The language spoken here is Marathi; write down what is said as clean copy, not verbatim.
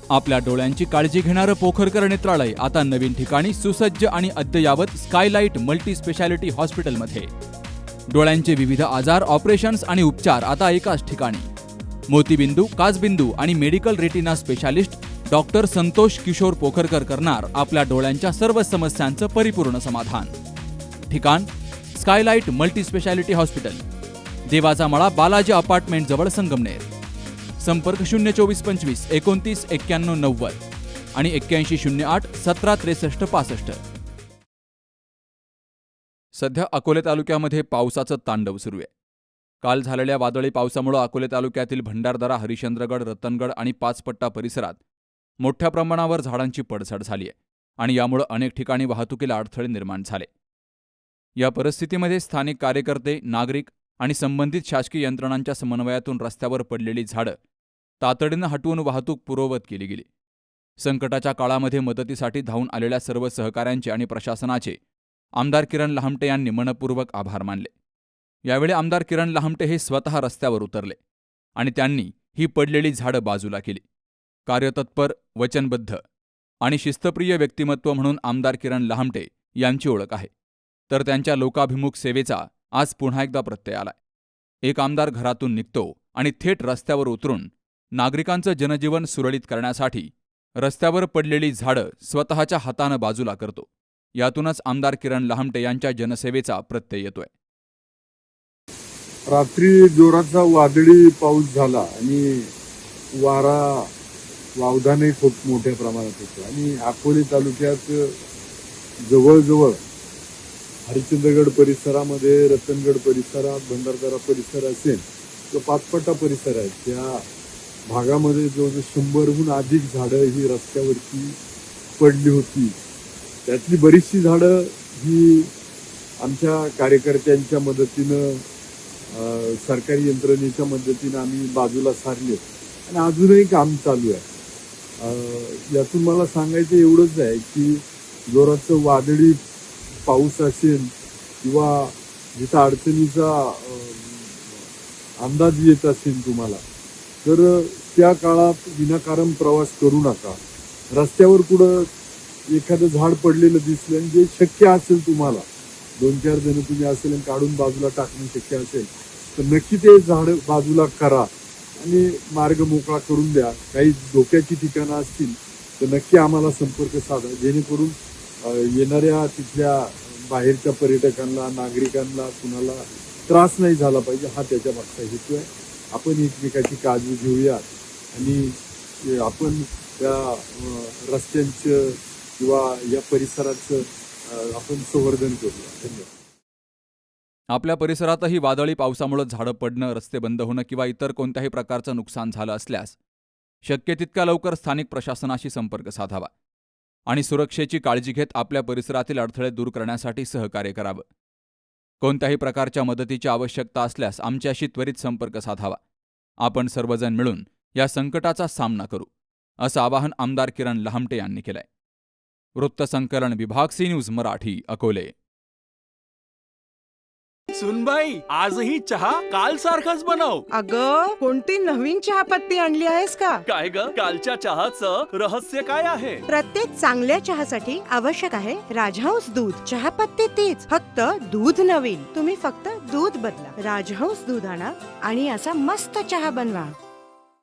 आपल्या डोळ्यांची काळजी घेणारं पोखरकर नेत्रालय आता नवीन ठिकाणी सुसज्ज आणि अद्ययावत स्कायलाइट मल्टी स्पेशालिटी हॉस्पिटलमध्ये. डोळ्यांचे विविध आजार, ऑपरेशन्स आणि उपचार आता एकाच ठिकाणी. मोतीबिंदू, काचबिंदू आणि medical retina specialist doctor Santosh Kishor Pokharkar करणार आपल्या डोळ्यांच्या सर्व समस्यांचं परिपूर्ण समाधान. ठिकाण स्कायलाइट मल्टी स्पेशालिटी हॉस्पिटल, देवाचा मळा, बालाजी अपार्टमेंट जवळ, संगमनेर. संपर्क 02425 29 91 90 आणि 8108 17 63 65. सध्या अकोले तालुक्यामध्ये पावसाचं तांडव सुरू आहे. काल झालेल्या वादळी पावसामुळे अकोले तालुक्यातील भंडारदरा, हरिश्चंद्रगड, रतनगड आणि पाचपट्टा परिसरात मोठ्या प्रमाणावर झाडांची पडझड झाली आहे आणि यामुळे अनेक ठिकाणी वाहतुकीला अडथळे निर्माण झाले. या परिस्थितीमध्ये स्थानिक कार्यकर्ते, नागरिक आणि संबंधित शासकीय यंत्रणांच्या समन्वयातून रस्त्यावर पडलेली झाडं तातडीनं हटवून वाहतूक पूर्ववत केली गेली. संकटाच्या काळामध्ये मदतीसाठी धावून आलेल्या सर्व सहकाऱ्यांचे आणि प्रशासनाचे आमदार किरण लहामटे यांनी मनपूर्वक आभार मानले. यावेळी आमदार किरण लहामटे हे स्वतः रस्त्यावर उतरले आणि त्यांनी ही पडलेली झाडं बाजूला केली. कार्यतत्पर, वचनबद्ध आणि शिस्तप्रिय व्यक्तिमत्व म्हणून आमदार किरण लहामटे यांची ओळख आहे, तर त्यांच्या लोकाभिमुख सेवेचा आज पुन्हा एकदा प्रत्यय आलाय. एक आमदार घरातून निघतो आणि थेट रस्त्यावर उतरून नागरिकांचं जनजीवन सुरळीत करण्यासाठी रस्त्यावर पडलेली झाडं स्वतःच्या हातानं बाजूला करतो. यातूनच आमदार किरण लहामटे यांच्या जनसेवेचा प्रत्यय येतोय. रात्री जोराचा वादळी पाऊस झाला आणि वारा वावदानही खूप मोठ्या प्रमाणात होता आणि अकोले तालुक्यात जवळजवळ हरिश्चंद्रगड परिसरामध्ये, रतनगड परिसरात, भंडारदरा परिसर असेल तो पाचपट्टा परिसर आहे, त्या भागामध्ये जवळजवळ 100हून अधिक झाडं ही रस्त्यावरती पडली होती. त्यातली बरीचशी झाडं ही आमच्या कार्यकर्त्यांच्या मदतीनं, सरकारी यंत्रणेच्या मदतीनं आम्ही बाजूला सारले आणि अजूनही काम चालू आहे. यातून मला सांगायचं एवढंच आहे की जोराचं वादळी पाऊस असेल किंवा जिथं अडचणीचा अंदाज येत असेल तुम्हाला, तर त्या काळात विनाकारण प्रवास करू नका. रस्त्यावर कुठं एखादं झाड पडलेलं दिसलं आणि जे शक्य असेल तुम्हाला, 2-4 जण तुम्ही असेल आणि काढून बाजूला टाकणं शक्य असेल तर नक्की ते झाड बाजूला करा आणि मार्ग मोकळा करून द्या. काही धोक्याची ठिकाणं असतील तर नक्की आम्हाला संपर्क साधा, जेणेकरून येणाऱ्या तिथल्या बाहेरच्या पर्यटकांना, नागरिकांना कुणाला त्रास नाही झाला पाहिजे, हा त्याच्या मागचा हेतू आहे. आपण एकमेकाची काळजी घेऊया आणि आपण त्या रस्त्यांचं किंवा या परिसराचं आपण संवर्धन करूया. धन्यवाद. आपल्या परिसरातही वादळी पावसामुळे झाडं पडणं, रस्ते बंद होणं किंवा इतर कोणत्याही प्रकारचं नुकसान झालं असल्यास शक्य तितक्या लवकर स्थानिक प्रशासनाशी संपर्क साधावा आणि सुरक्षेची काळजी घेत आपल्या परिसरातील अडथळे दूर करण्यासाठी सहकार्य करावं. कोणत्याही प्रकारच्या मदतीची आवश्यकता असल्यास आमच्याशी त्वरित संपर्क साधावा. आपण सर्वजण मिळून या संकटाचा सामना करू, असं आवाहन आमदार किरण लहामटे यांनी केलंय. वृत्तसंकलन विभाग, सी न्यूज मराठी, अकोले. सुनबाई, आजही चहा काल सारखाच बनव. अगं, कोणती नवीन चहापत्ती आणली आहेस का? काय ग, कालच्या चहाचं रहस्य काय आहे? प्रत्येक चांगल्या चहासाठी आवश्यक आहे राजहंस दूध. चहापत्ती तीच, फक्त दूध नवीन. तुम्ही फक्त दूध बदला. राजहंस दूध आणा आणि असा मस्त चहा बनवा.